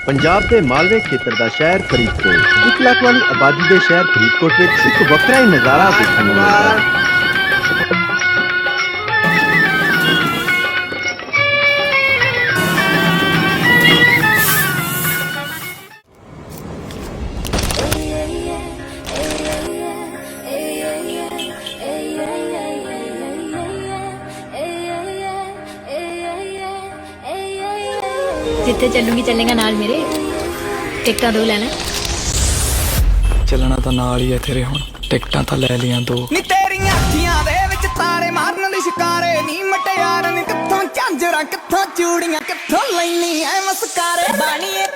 पंजाब के मालवे खेत्र का शहर फरीदकोट 1 लाख वाली आबादी के शहर फरीदकोट में एक वक्रा ही नज़ारा देखने को मिलता है। जिथे चलूंगी चलेगा नाल मेरे टिकटा दो लेना ਚੱਲਣਾ ਤਾਂ ਨਾਲ ਹੀ ਐ ਤੇਰੇ ਹੁਣ ਟਿਕਟਾਂ ਤਾਂ ਲੈ ਲੀਆਂ 2 ਨੀ ਤੇਰੀਆਂ ਅੱਖੀਆਂ ਦੇ ਵਿੱਚ ਤਾਰੇ ਮਾਰਨ ਲਈ ਸ਼ਿਕਾਰੇ ਨੀ ਮਟਿਆਰ ਨੀ ਕਿੱਥੋਂ ਝਾਂਜਰਾਂ ਕਿੱਥੋਂ ਚੂੜੀਆਂ ਕਿੱਥੋਂ ਲੈਣੀ ਐ ਮਸਕਾਰੇ ਬਾਣੀਏ